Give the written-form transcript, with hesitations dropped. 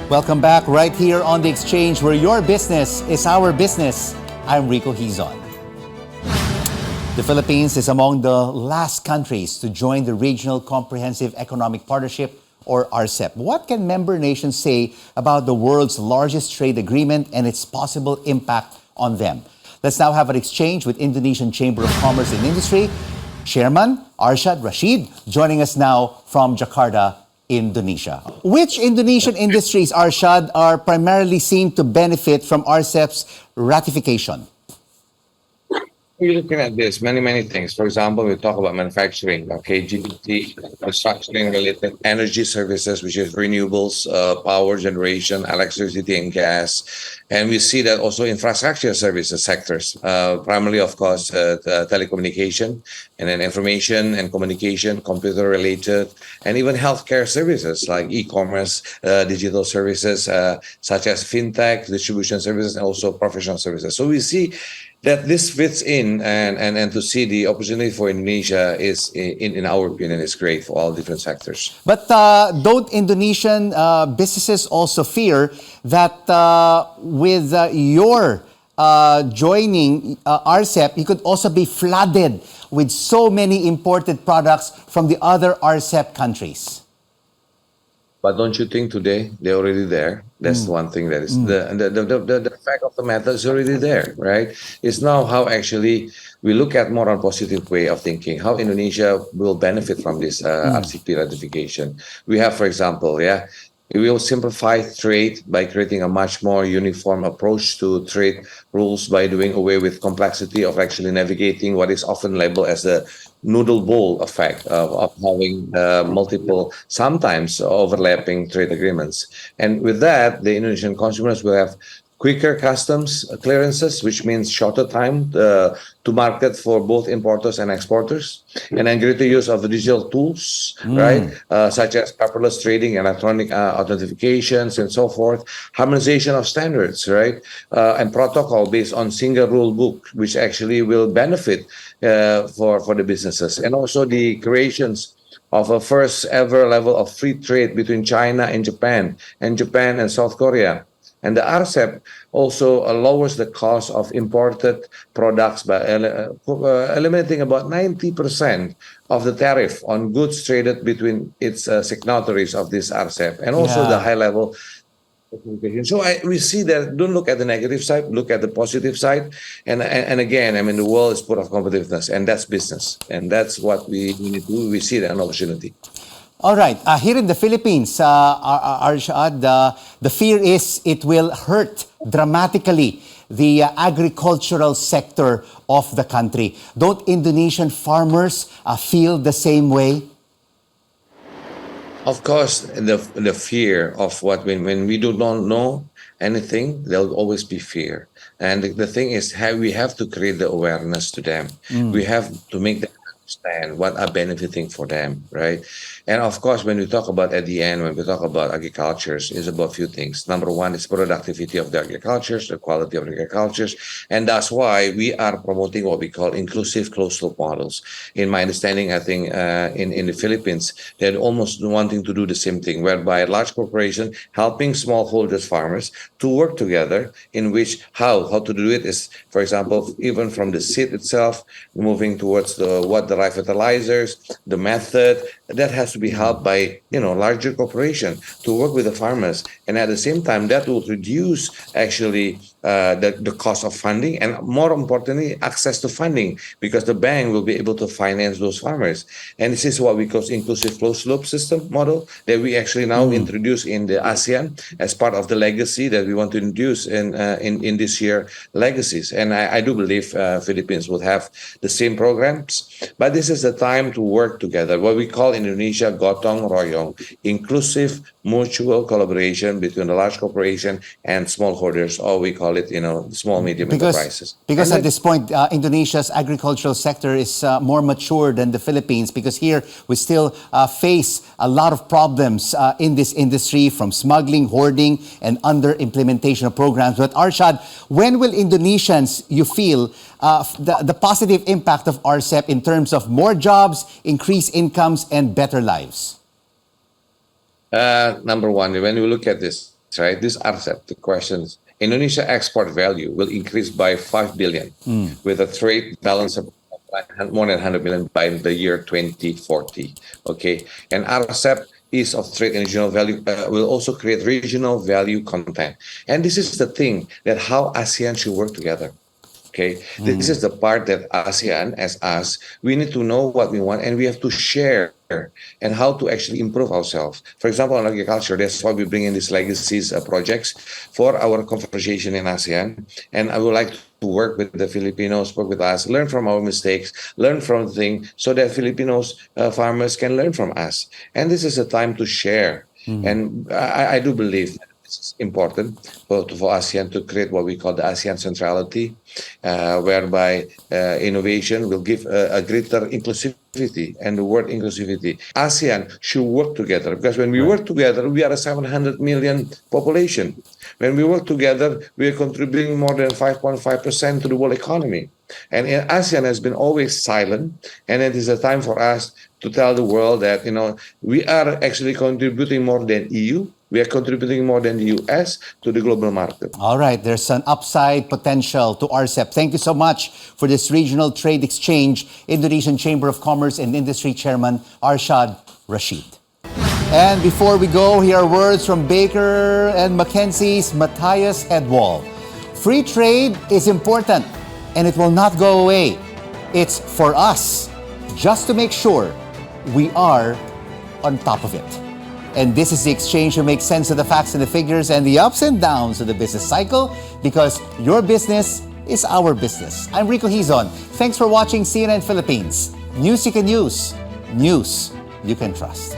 Welcome back right here on The Exchange, where your business is our business. I'm Rico Hizon. The Philippines is among the last countries to join the Regional Comprehensive Economic Partnership, or RCEP. What can member nations say about the world's largest trade agreement and its possible impact on them? Let's now have an exchange with Indonesian Chamber of Commerce and Industry Chairman Arsjad Rasjid, joining us now from Jakarta, Indonesia. Which Indonesian industries, Arsjad, are primarily seen to benefit from RCEP's ratification? We're looking at this, many things. For example, we talk about manufacturing, okay, GDP, construction related energy services, which is renewables, power generation, electricity and gas. And we see that also infrastructure services sectors, primarily, of course, telecommunication, and then information and communication, computer related, and even healthcare services like e-commerce, digital services, such as fintech, distribution services, and also professional services. So we see that this fits in, and to see the opportunity for Indonesia is, in our opinion, is great for all different sectors. But don't Indonesian businesses also fear that with your joining RCEP, you could also be flooded with so many imported products from the other RCEP countries? But don't you think today they're already there? That's one thing that is the fact of the matter is already there, right? It's now how actually we look at more on positive way of thinking, how Indonesia will benefit from this RCEP ratification. We have, for example, we will simplify trade by creating a much more uniform approach to trade rules by doing away with complexity of actually navigating what is often labeled as the noodle bowl effect of having multiple, sometimes overlapping trade agreements. And with that, the Indonesian consumers will have quicker customs clearances, which means shorter time to market for both importers and exporters, and then greater use of the digital tools, right, such as paperless trading, electronic authentications, and so forth, harmonization of standards, right, and protocol based on single rule book, which actually will benefit for the businesses, and also the creations of a first ever level of free trade between China and Japan and South Korea. And the RCEP also lowers the cost of imported products by eliminating about 90% of the tariff on goods traded between its signatories of this RCEP, and also the high level. So we see that, don't look at the negative side, look at the positive side. And again, I mean, the world is full of competitiveness, and that's business. And that's what we need to do. We see that an opportunity. All right. Here in the Philippines, Arsjad, the fear is it will hurt dramatically the agricultural sector of the country. Don't Indonesian farmers feel the same way? Of course, the fear of what when we do not know anything, there'll always be fear. And the thing is, we have to create the awareness to them. We have to make them understand what are benefiting for them, right? And of course, when we talk about at the end, when we talk about agriculture, it's about a few things. Number one is productivity of the agriculture, the quality of the agriculture, and that's why we are promoting what we call inclusive closed-loop models. In my understanding, I think in the Philippines, they're almost wanting to do the same thing, whereby a large corporation helping smallholders farmers to work together, in which how to do it is, for example, even from the seed itself, moving towards the right fertilizers, the method that has to be helped by larger corporation to work with the farmers, and at the same time that will reduce actually the cost of funding, and more importantly, access to funding, because the bank will be able to finance those farmers. And this is what we call inclusive closed loop system model that we actually now introduce in the ASEAN as part of the legacy that we want to introduce in this year legacies. And I do believe Philippines will have the same programs, but this is the time to work together, what we call in Indonesia gotong royong, inclusive mutual collaboration between the large corporation and smallholders, or we call it, small, medium enterprises. Because at this point, Indonesia's agricultural sector is more mature than the Philippines, because here we still face a lot of problems in this industry, from smuggling, hoarding, and under-implementation of programs. But Arsjad, when will Indonesians, you feel, the positive impact of RCEP in terms of more jobs, increased incomes, and better lives? Number one, when we look at this, right? This RCEP, the questions, Indonesia export value will increase by 5 billion with a trade balance of more than 100 million by the year 2040. Okay. And RCEP is of trade and regional value will also create regional value content. And this is the thing that how ASEAN should work together. Okay, this is the part that ASEAN, as us, we need to know what we want and we have to share and how to actually improve ourselves. For example, on agriculture, that's why we bring in these legacies projects for our conversation in ASEAN. And I would like to work with the Filipinos, work with us, learn from our mistakes, learn from the thing, so that Filipinos farmers can learn from us. And this is a time to share. And I do believe it's important for ASEAN to create what we call the ASEAN centrality, whereby innovation will give a greater inclusivity, and the word inclusivity. ASEAN should work together because when we work together, we are a 700 million population. When we work together, we are contributing more than 5.5% to the world economy. And ASEAN has been always silent, and it is a time for us to tell the world that, you know, we are actually contributing more than EU. We are contributing more than the US to the global market. All right, there's an upside potential to RCEP. Thank you so much for this regional trade exchange, Indonesian Chamber of Commerce and Industry Chairman Arsjad Rasjid. And before we go, here are words from Baker and McKenzie's Matthias Hedwall. Free trade is important and it will not go away. It's for us just to make sure we are on top of it. And this is the exchange to make sense of the facts and the figures and the ups and downs of the business cycle, because your business is our business. I'm Rico Hizon. Thanks for watching CNN Philippines. News you can use. News you can trust.